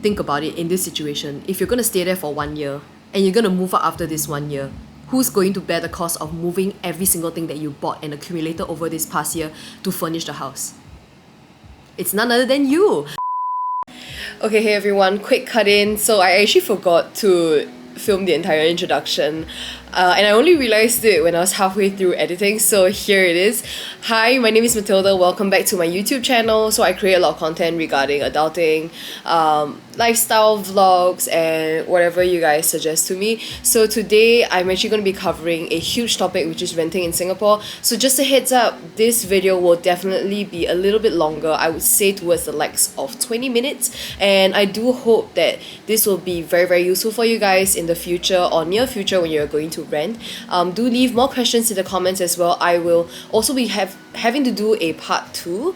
think about it in this situation. If you're going to stay there for 1 year and you're going to move out after this 1 year, who's going to bear the cost of moving every single thing that you bought and accumulated over this past year to furnish the house? It's none other than you. Okay, hey everyone, quick cut in. So I actually forgot to film the entire introduction and I only realized it when I was halfway through editing, so here it is. Hi, my name is Mathilda. Welcome back to my YouTube channel. So I create a lot of content regarding adulting, lifestyle vlogs, and whatever you guys suggest to me. So today I'm actually going to be covering a huge topic, which is renting in Singapore. So just a heads up, this video will definitely be a little bit longer. I would say towards the likes of 20 minutes, and I do hope that this will be very, very useful for you guys in the future or near future when you're going to rent. Do leave more questions in the comments as well. I will also be having to do a part 2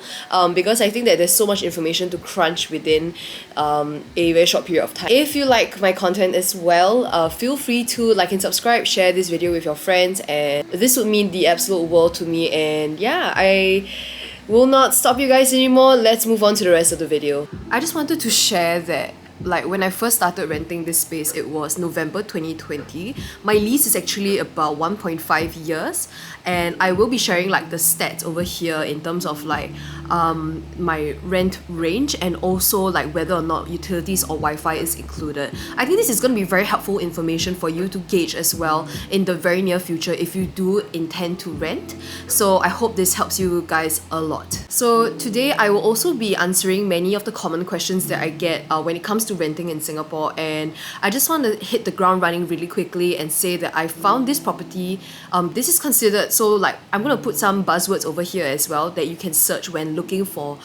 because I think that there's so much information to crunch within a very short period of time. If you like my content as well, feel free to like and subscribe, share this video with your friends, and this would mean the absolute world to me. And yeah, I will not stop you guys anymore. Let's move on to the rest of the video. I just wanted to share that when I first started renting this space, it was November 2020. My lease is actually about 1.5 years, and I will be sharing the stats over here in terms of my rent range, and also whether or not utilities or Wi-Fi is included. I think this is going to be very helpful information for you to gauge as well in the very near future if you do intend to rent. So I hope this helps you guys a lot. So today I will also be answering many of the common questions that I get when it comes to renting in Singapore, and I just want to hit the ground running really quickly and say that I found this property. This is considered, so I'm going to put some buzzwords over here as well that you can search when looking for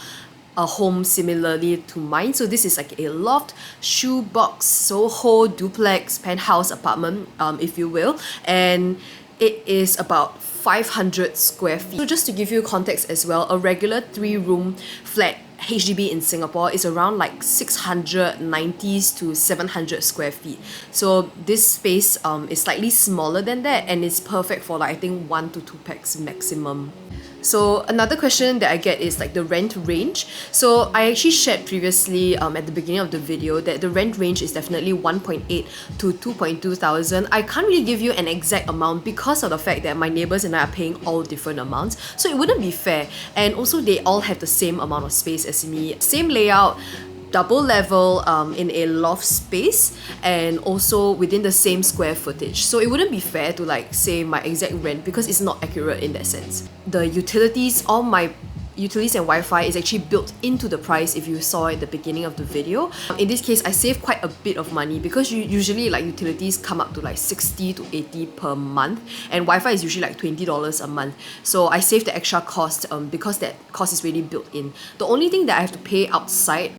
a home similarly to mine. So this is a loft, shoebox, Soho, duplex, penthouse apartment, if you will, and it is about 500 square feet. So just to give you context as well, a regular 3-room flat HDB in Singapore is around 690 to 700 square feet. So this space is slightly smaller than that, and it's perfect for I think 1 to 2 packs maximum. So another question that I get is the rent range. So I actually shared previously at the beginning of the video that the rent range is definitely 1.8 to 2.2 thousand. I can't really give you an exact amount because of the fact that my neighbors and I are paying all different amounts, so it wouldn't be fair. And also they all have the same amount of space as me, same layout, double level in a loft space, and also within the same square footage. So it wouldn't be fair to say my exact rent because it's not accurate in that sense. The utilities, all my utilities and Wi-Fi is actually built into the price if you saw at the beginning of the video. In this case, I saved quite a bit of money because usually utilities come up to 60 to 80 per month, and Wi-Fi is usually $20 a month. So I saved the extra cost because that cost is really built in. The only thing that I have to pay outside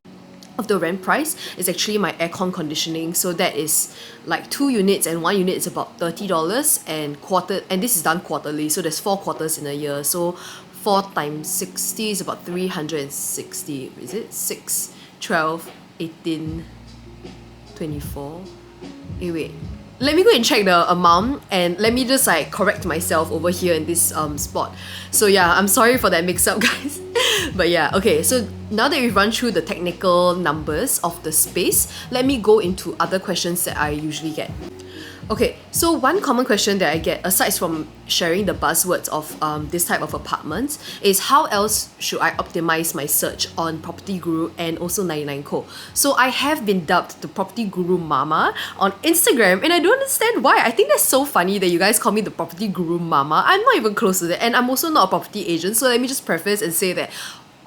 of the rent price is actually my aircon conditioning. So that is 2 units, and 1 unit is about $30, and this is done quarterly, so there's 4 quarters in a year. So 4 times 60 is about 360. Is it 6, 12, 18, 24? Wait. Let me go and check the amount, and let me just correct myself over here in this spot. So yeah, I'm sorry for that mix-up, guys. But yeah, okay, so now that we've run through the technical numbers of the space, let me go into other questions that I usually get. Okay, so one common question that I get, aside from sharing the buzzwords of this type of apartments, is how else should I optimize my search on Property Guru and also 99Co? So I have been dubbed the Property Guru Mama on Instagram, and I don't understand why. I think that's so funny that you guys call me the Property Guru Mama. I'm not even close to that, and I'm also not a property agent, so let me just preface and say that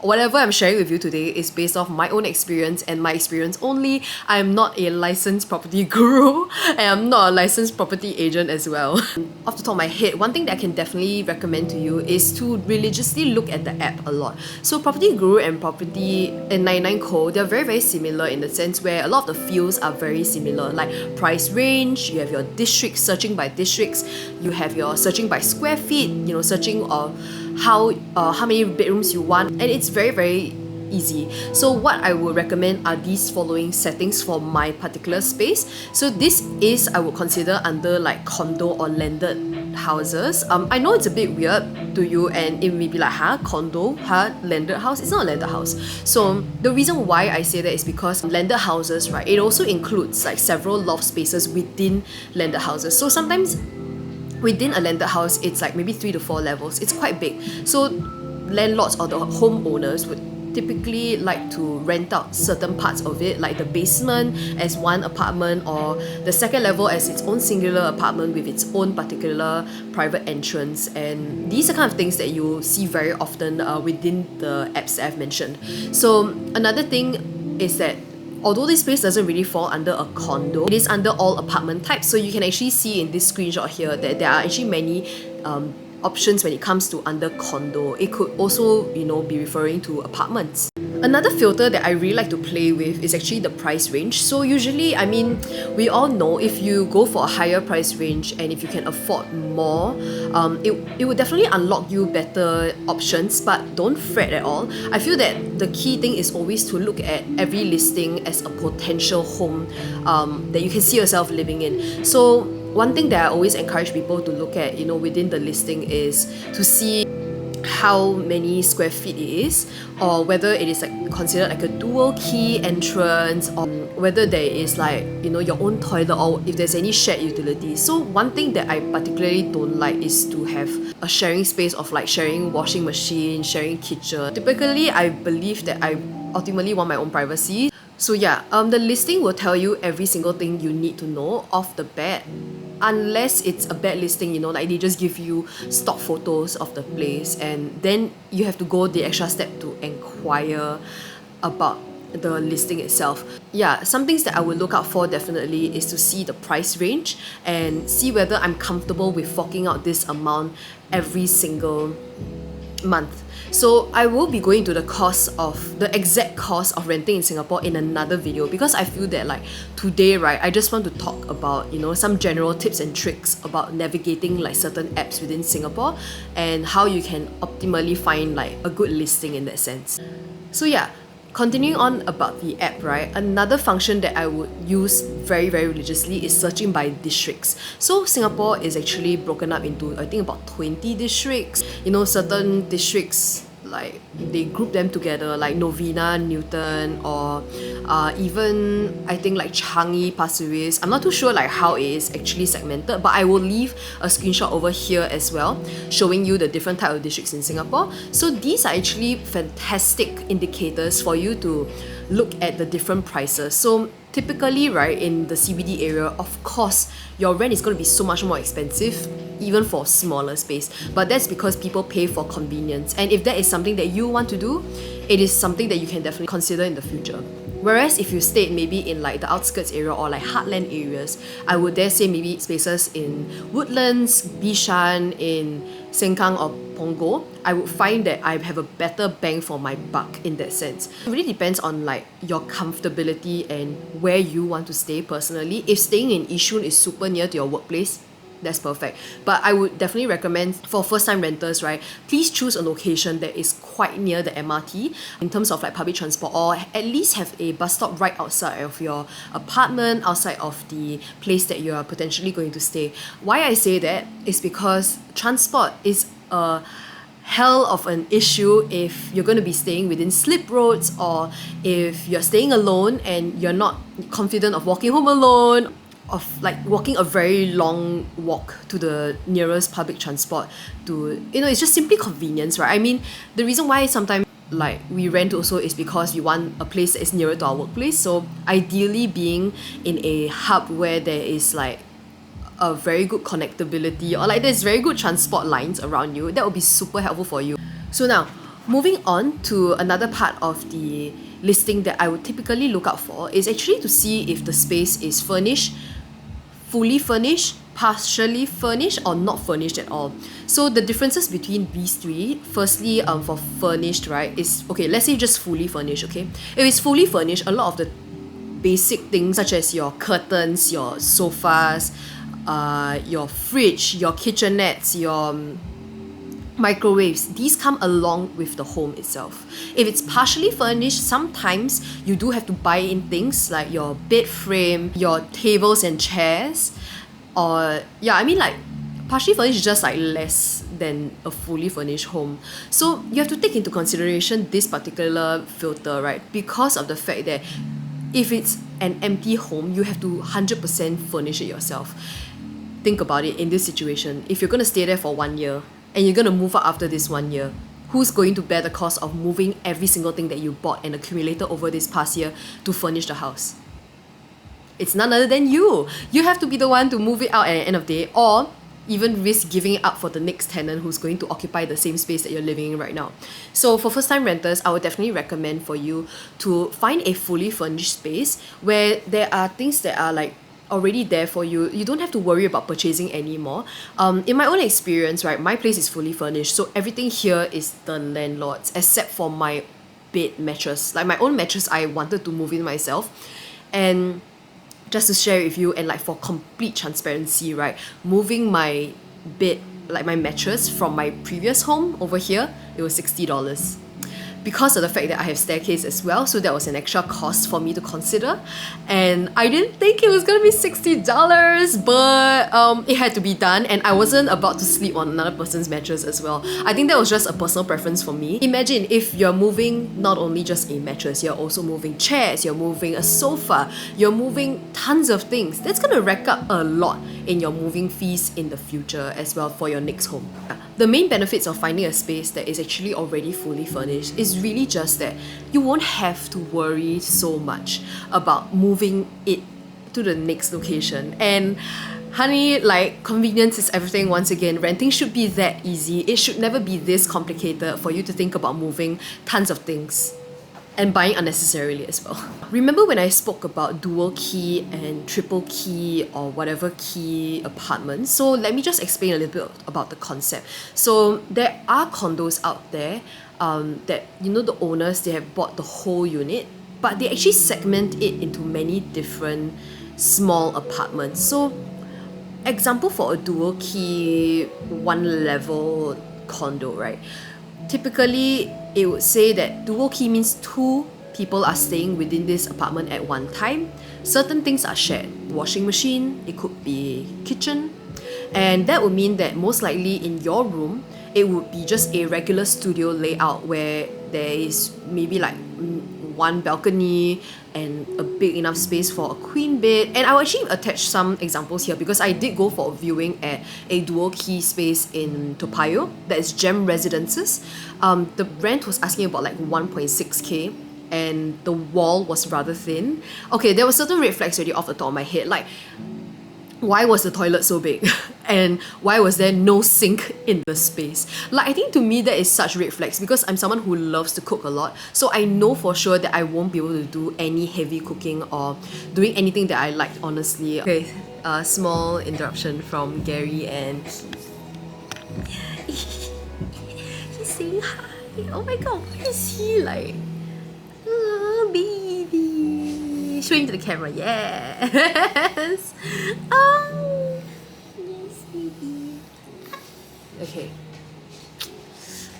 whatever I'm sharing with you today is based off my own experience and my experience only. I am not a licensed property guru, and I'm not a licensed property agent as well. Off the top of my head, one thing that I can definitely recommend to you is to religiously look at the app a lot. So Property Guru and 99Co, they're very, very similar in the sense where a lot of the fields are very similar, like price range, you have your districts, searching by districts, you have your searching by square feet, searching how many bedrooms you want, and it's very, very easy. So what I would recommend are these following settings for my particular space. So this is, I would consider under condo or landed houses. I know it's a bit weird to you and it may be like, condo, landed house. It's not a landed house. So the reason why I say that is because landed houses, right, it also includes like several loft spaces within landed houses. So sometimes within a landed house, it's like maybe 3 to 4 levels. It's quite big. So landlords or the homeowners would typically like to rent out certain parts of it, like the basement as one apartment or the second level as its own singular apartment with its own particular private entrance. And these are kind of things that you see very often within the apps that I've mentioned. So another thing is that although this space doesn't really fall under a condo, it is under all apartment types. So you can actually see in this screenshot here that there are actually many options when it comes to under condo. It could also, be referring to apartments. Another filter that I really like to play with is actually the price range. So usually, we all know if you go for a higher price range and if you can afford more, it would definitely unlock you better options, but don't fret at all. I feel that the key thing is always to look at every listing as a potential home that you can see yourself living in. So one thing that I always encourage people to look at, within the listing is to see how many square feet it is, or whether it is like considered like a dual key entrance, or whether there is like your own toilet, or if there's any shared utilities. So one thing that I particularly don't like is to have a sharing space of like sharing washing machine, sharing kitchen. Typically, I believe that I ultimately want my own privacy. So yeah, the listing will tell you every single thing you need to know off the bat, unless it's a bad listing, like they just give you stock photos of the place and then you have to go the extra step to inquire about the listing itself. Yeah, some things that I would look out for definitely is to see the price range and see whether I'm comfortable with forking out this amount every single month. So I will be going to the exact cost of renting in Singapore in another video, because I feel that like today, right, I just want to talk about some general tips and tricks about navigating like certain apps within Singapore and how you can optimally find like a good listing in that sense. So yeah, continuing on about the app, right, another function that I would use very, very religiously is searching by districts. So Singapore is actually broken up into, I think, about 20 districts. Certain districts, like they group them together, like Novena, Newton, or even I think like Changi, Pasir Ris. I'm not too sure like how it is actually segmented, but I will leave a screenshot over here as well, showing you the different type of districts in Singapore. So these are actually fantastic indicators for you to look at the different prices. So typically, right, in the CBD area, of course, your rent is going to be so much more expensive, even for smaller space. But that's because people pay for convenience. And if that is something that you want to do, it is something that you can definitely consider in the future. Whereas if you stayed maybe in like the outskirts area or like heartland areas, I would dare say maybe spaces in Woodlands, Bishan, in Sengkang or Punggol, I would find that I have a better bang for my buck in that sense. It really depends on like your comfortability and where you want to stay personally. If staying in Yishun is super near to your workplace, that's perfect. But I would definitely recommend for first-time renters, right, please choose a location that is quite near the MRT in terms of like public transport, or at least have a bus stop right outside of your apartment, outside of the place that you are potentially going to stay. Why I say that is because transport is a hell of an issue if you're going to be staying within slip roads, or if you're staying alone and you're not confident of walking home alone, of like walking a very long walk to the nearest public transport to, it's just simply convenience, right? The reason why sometimes like we rent also is because we want a place that is nearer to our workplace. So ideally being in a hub where there is like a very good connectability, or like there's very good transport lines around you, that would be super helpful for you. So now, moving on to another part of the listing that I would typically look out for is actually to see if the space is furnished, fully furnished, partially furnished, or not furnished at all. So the differences between these three, firstly, for furnished, right, is, okay, let's say just fully furnished, okay? If it's fully furnished, a lot of the basic things such as your curtains, your sofas, your fridge, your kitchenettes, your microwaves, these come along with the home itself. If it's partially furnished, sometimes you do have to buy in things like your bed frame, your tables and chairs, or like partially furnished is just like less than a fully furnished home. So you have to take into consideration this particular filter, right? Because of the fact that if it's an empty home, you have to 100% furnish it yourself. Think about it in this situation. If you're going to stay there for 1 year and you're going to move out after this 1 year, who's going to bear the cost of moving every single thing that you bought and accumulated over this past year to furnish the house? It's none other than you. You have to be the one to move it out at the end of the day, or even risk giving it up for the next tenant who's going to occupy the same space that you're living in right now. So for first-time renters, I would definitely recommend for you to find a fully furnished space where there are things that are like already there for you. You don't have to worry about purchasing anymore. In my own experience, right, my place is fully furnished, so everything here is the landlord's, except for my bed mattress. Like my own mattress, I wanted to move in myself, and just to share with you and like for complete transparency, right, moving my bed, like my mattress from my previous home over here, it was $60. Because of the fact that I have staircase as well, so that was an extra cost for me to consider, and I didn't think it was gonna be $60, but it had to be done, and I wasn't about to sleep on another person's mattress as well. I think that was just a personal preference for me. Imagine if you're moving not only just a mattress, you're also moving chairs, you're moving a sofa, you're moving tons of things. That's gonna rack up a lot in your moving fees in the future as well for your next home. The main benefits of finding a space that is actually already fully furnished is really just that you won't have to worry so much about moving it to the next location. And honey, like, convenience is everything. Once again, renting should be that easy. It should never be this complicated for you to think about moving tons of things and buying unnecessarily as well. Remember when I spoke about dual key and triple key or whatever key apartments? So let me just explain a little bit about the concept. So there are condos out there that, you know, the owners, they have bought the whole unit, but they actually segment it into many different small apartments. So example for a dual key one level condo, right? Typically, it would say that dual key means two people are staying within this apartment at one time. Certain things are shared. Washing machine, it could be kitchen. And that would mean that most likely in your room, it would be just a regular studio layout where there is maybe like one balcony and a big enough space for a queen bed. And I'll actually attach some examples here because I did go for a viewing at a dual key space in Toa Payoh, that is Gem Residences. The rent was asking about like 1.6k, and the wall was rather thin. Okay, there were certain red flags already off the top of my head, like why was the toilet so big? And why was there no sink in the space? Like, I think to me that is such red flags because I'm someone who loves to cook a lot. So I know for sure that I won't be able to do any heavy cooking or doing anything that I like, honestly. Okay, a small interruption from Gary and he's saying hi. Oh my god, why is he like, oh, baby? Showing to the camera, yes. Oh, yes, baby. Okay,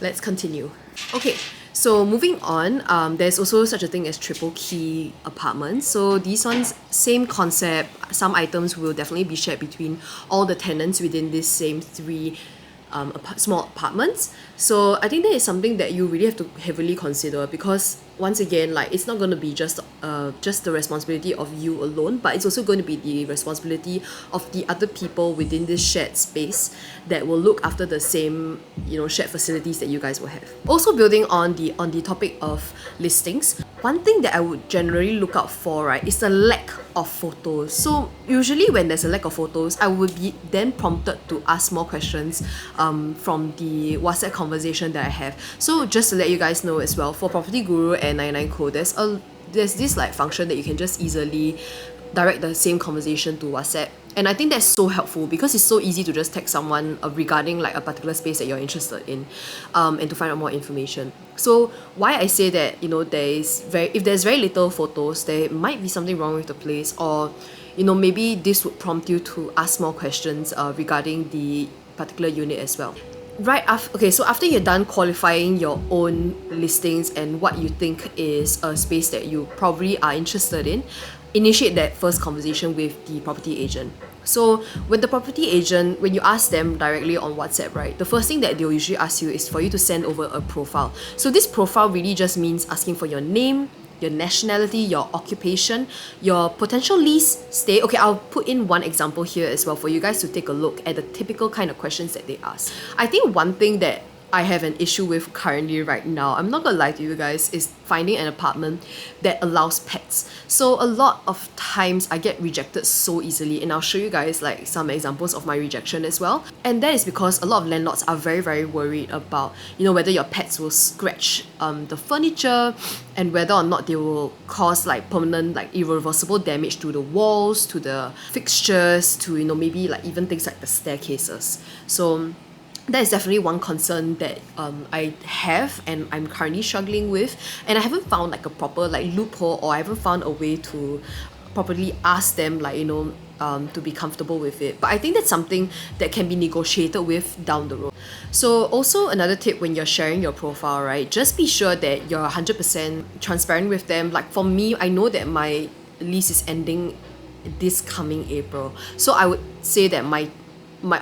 let's continue. Okay, so moving on, there's also such a thing as triple key apartments. So these ones, same concept. Some items will definitely be shared between all the tenants within this same three small apartments. So I think that is something that you really have to heavily consider because once again, like, it's not going to be just the responsibility of you alone, but it's also going to be the responsibility of the other people within this shared space that will look after the same, you know, shared facilities that you guys will have. Also, building on the topic of listings, one thing that I would generally look out for, right, is the lack of photos. So usually when there's a lack of photos, I would be then prompted to ask more questions from the WhatsApp conversation that I have. So just to let you guys know as well, for Property Guru and 99 Co, there's this like function that you can just easily direct the same conversation to WhatsApp. And I think that's so helpful because it's so easy to just text someone regarding like a particular space that you're interested in, and to find out more information. So why I say that, you know, if there's very little photos, there might be something wrong with the place, or, you know, maybe this would prompt you to ask more questions regarding the particular unit as well. So after you're done qualifying your own listings and what you think is a space that you probably are interested in, initiate that first conversation with the property agent. So with the property agent, when you ask them directly on WhatsApp, right, the first thing that they'll usually ask you is for you to send over a profile. So this profile really just means asking for your name, your nationality, your occupation, your potential lease stay. Okay, I'll put in one example here as well for you guys to take a look at the typical kind of questions that they ask. I think one thing that I have an issue with currently right now, I'm not gonna lie to you guys, is finding an apartment that allows pets. So a lot of times I get rejected so easily, and I'll show you guys like some examples of my rejection as well. And that is because a lot of landlords are very, very worried about, you know, whether your pets will scratch the furniture, and whether or not they will cause like permanent, like irreversible damage to the walls, to the fixtures, to, you know, maybe like even things like the staircases. So that is definitely one concern that I have and I'm currently struggling with, and I haven't found like a proper like loophole, or I haven't found a way to properly ask them, like, you know, to be comfortable with it. But I think that's something that can be negotiated with down the road. So also another tip when you're sharing your profile, right, just be sure that you're 100% transparent with them. Like for me, I know that my lease is ending this coming April, so I would say that my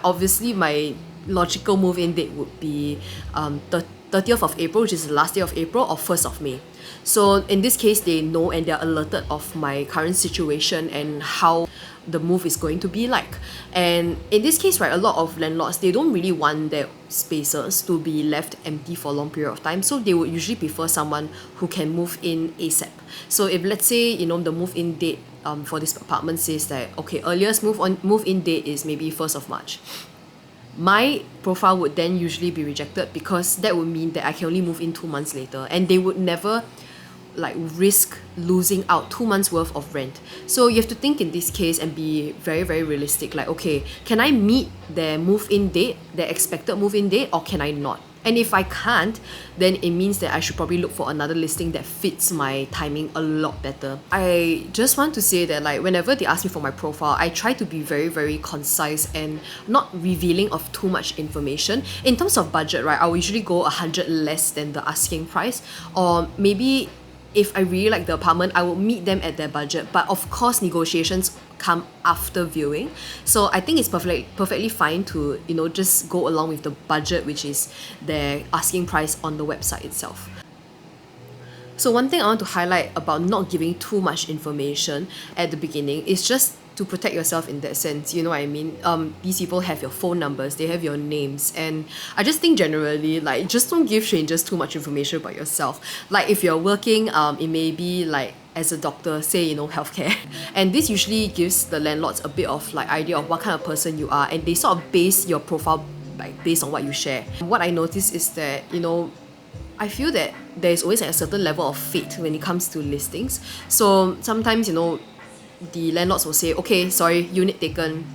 obviously my logical move-in date would be the 30th of April, which is the last day of April, or 1st of May. So in this case, they know and they're alerted of my current situation and how the move is going to be like. And in this case, right, a lot of landlords, they don't really want their spaces to be left empty for a long period of time. So they would usually prefer someone who can move in ASAP. So if let's say, you know, the move-in date for this apartment says that, okay, earliest move-in date is maybe 1st of March. My profile would then usually be rejected, because that would mean that I can only move in 2 months later, and they would never like risk losing out 2 months worth of rent. So you have to think in this case and be very, very realistic. Like, okay, can I meet their move-in date, their expected move-in date, or can I not? And if I can't, then it means that I should probably look for another listing that fits my timing a lot better. I just want to say that, like, whenever they ask me for my profile, I try to be very, very concise and not revealing of too much information. In terms of budget, right, I will usually go 100 less than the asking price, or maybe if I really like the apartment, I will meet them at their budget. But of course, negotiations come after viewing. So I think it's perfectly fine to, you know, just go along with the budget, which is their asking price on the website itself. So one thing I want to highlight about not giving too much information at the beginning is just to protect yourself in that sense. You know what I mean? These people have your phone numbers, they have your names, and I just think generally, like, just don't give strangers too much information about yourself. Like if you're working, it may be like as a doctor, say, you know, healthcare, and this usually gives the landlords a bit of like idea of what kind of person you are, and they sort of base your profile like based on what you share. What I notice is that, you know, I feel that there is always a certain level of fate when it comes to listings. So sometimes, you know, the landlords will say, okay, sorry, unit taken,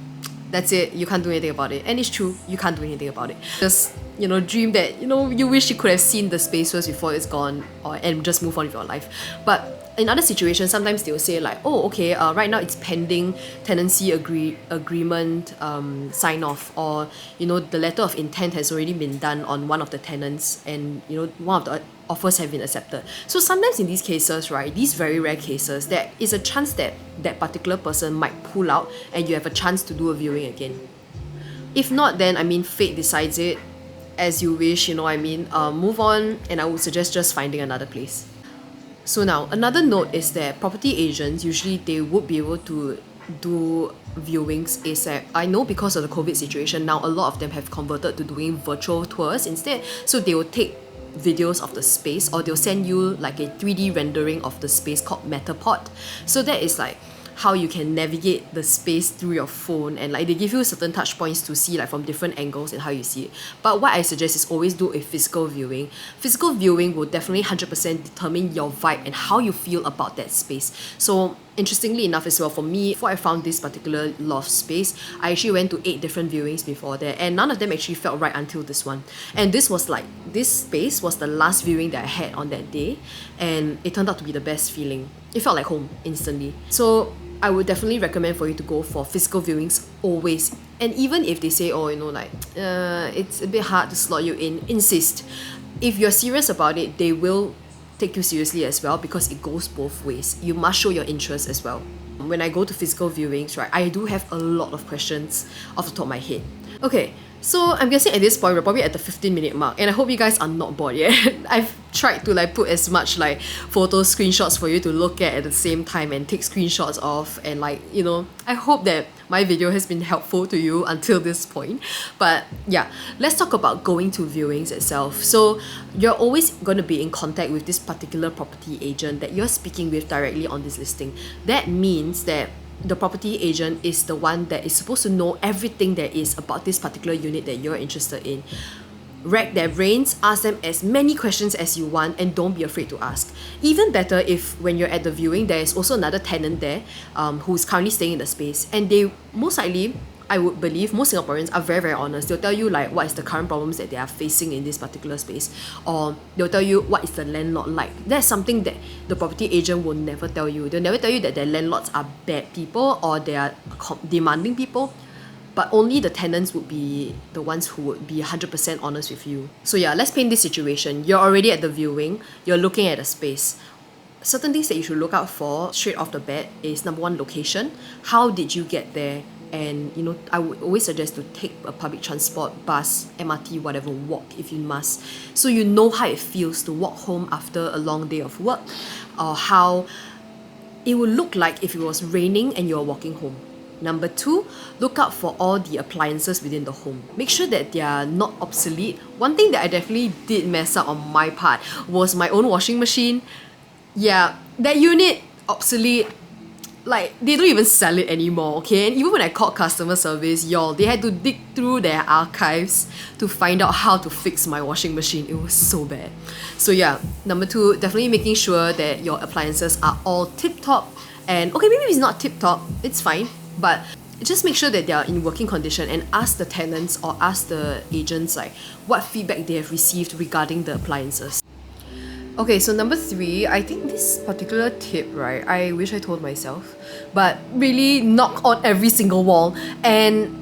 that's it, you can't do anything about it. And it's true, you can't do anything about it. Just, you know, dream that, you know, you wish you could have seen the space first before it's gone, and just move on with your life. But in other situations, sometimes they'll say like, oh, okay, right now it's pending tenancy agreement sign off, or, you know, the letter of intent has already been done on one of the tenants, and, you know, one of the offers have been accepted. So sometimes in these cases, right, these very rare cases, there is a chance that that particular person might pull out and you have a chance to do a viewing again. If not, then I mean, fate decides it as you wish, you know what I mean. Move on, and I would suggest just finding another place. So now, another note is that property agents, usually they would be able to do viewings ASAP. I know because of the COVID situation, now a lot of them have converted to doing virtual tours instead. So they will take videos of the space, or they'll send you like a 3D rendering of the space called Matterport. So that is like how you can navigate the space through your phone, and like they give you certain touch points to see like from different angles and how you see it. But what I suggest is always do a physical viewing. Physical viewing will definitely 100% determine your vibe and how you feel about that space. So interestingly enough as well, for me, before I found this particular loft space, I actually went to 8 different viewings before that, and none of them actually felt right until this one. And this space was the last viewing that I had on that day, and it turned out to be the best feeling. It felt like home instantly. So I would definitely recommend for you to go for physical viewings always. And even if they say, oh, you know, like, it's a bit hard to slot you in, insist. If you're serious about it, they will take you seriously as well, because it goes both ways. You must show your interest as well. when I go to physical viewings, right, I do have a lot of questions off the top of my head. Okay, so I'm guessing at this point we're probably at the 15-minute mark, and I hope you guys are not bored yet. I've tried to put as much photo screenshots for you to look at the same time and take screenshots of, and I hope that my video has been helpful to you until this point. But yeah, let's talk about going to viewings itself. So you're always going to be in contact with this particular property agent that you're speaking with directly on this listing. That means that the property agent is the one that is supposed to know everything there is about this particular unit that you're interested in. Rack their brains, ask them as many questions as you want, and don't be afraid to ask. Even better if when you're at the viewing, there is also another tenant there who's currently staying in the space, and they most likely, I would believe, most Singaporeans are very, very honest. They'll tell you what is the current problems that they are facing in this particular space, or they'll tell you what is the landlord like. That's something that the property agent will never tell you. They'll never tell you that their landlords are bad people or they are demanding people, but only the tenants would be the ones who would be 100% honest with you. So yeah, let's paint this situation. You're already at the viewing, you're looking at a space. Certain things that you should look out for straight off the bat is, number one, location. How did you get there? And I would always suggest to take a public transport, bus, MRT, whatever, walk if you must, so you know how it feels to walk home after a long day of work, or how it would look like if it was raining and you're walking home. Number two, look out for all the appliances within the home. Make sure that they are not obsolete. One thing that I definitely did mess up on my part was my own washing machine. Yeah, that unit, obsolete. They don't even sell it anymore, okay? And even when I called customer service, they had to dig through their archives to find out how to fix my washing machine. It was so bad. So yeah, number two, definitely making sure that your appliances are all tip-top. And okay, maybe it's not tip-top, it's fine, but just make sure that they are in working condition, and ask the tenants or ask the agents what feedback they have received regarding the appliances. Okay, so number three, I think this particular tip, right, I wish I told myself, but really knock on every single wall and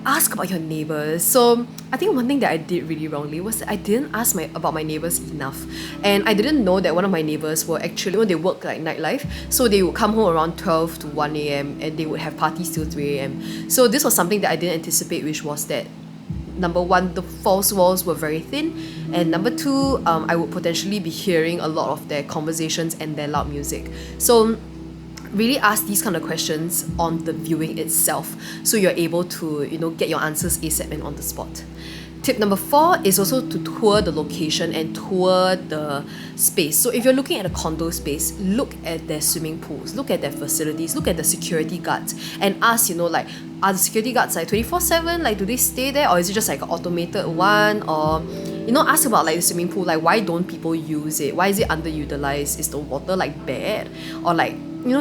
ask about your neighbors. So I think one thing that I did really wrongly was that I didn't ask about my neighbors enough, and I didn't know that one of my neighbors were actually, they work nightlife, so they would come home around 12 to 1 a.m. and they would have parties till 3 a.m. So this was something that I didn't anticipate, which was that, number one, the false walls were very thin, and number two, I would potentially be hearing a lot of their conversations and their loud music. So really ask these kind of questions on the viewing itself, so you're able to get your answers ASAP and on the spot. Tip number four is also to tour the location and tour the space. So if you're looking at a condo space, look at their swimming pools, look at their facilities, look at the security guards, and ask, are the security guards 24/7? Do they stay there, or is it just an automated one? Or ask about the swimming pool, why don't people use it? Why is it underutilized? Is the water bad? Or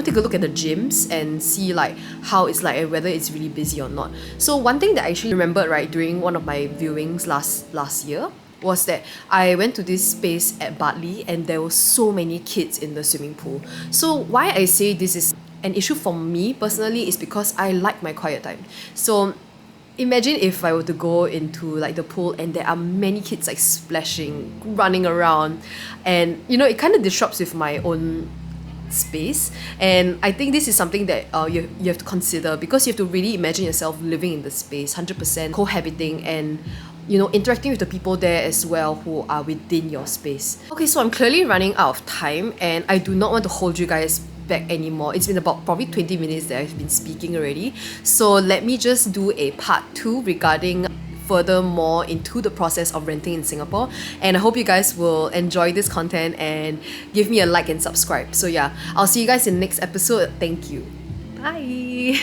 take a look at the gyms and see how it's and whether it's really busy or not. So one thing that I actually remembered during one of my viewings last year was that I went to this space at Bartley, and there were so many kids in the swimming pool. So why I say this is an issue for me personally is because I like my quiet time. So imagine if I were to go into the pool and there are many kids splashing, running around, and it kind of disrupts with my own space. And I think this is something that you have to consider, because you have to really imagine yourself living in the space 100%, cohabiting, and interacting with the people there as well who are within your space. Okay, so I'm clearly running out of time, and I do not want to hold you guys back anymore. It's been about probably 20 minutes that I've been speaking already, so let me just do a part 2 regarding furthermore into the process of renting in Singapore. And I hope you guys will enjoy this content and give me a like and subscribe. So yeah, I'll see you guys in the next episode. Thank you. Bye.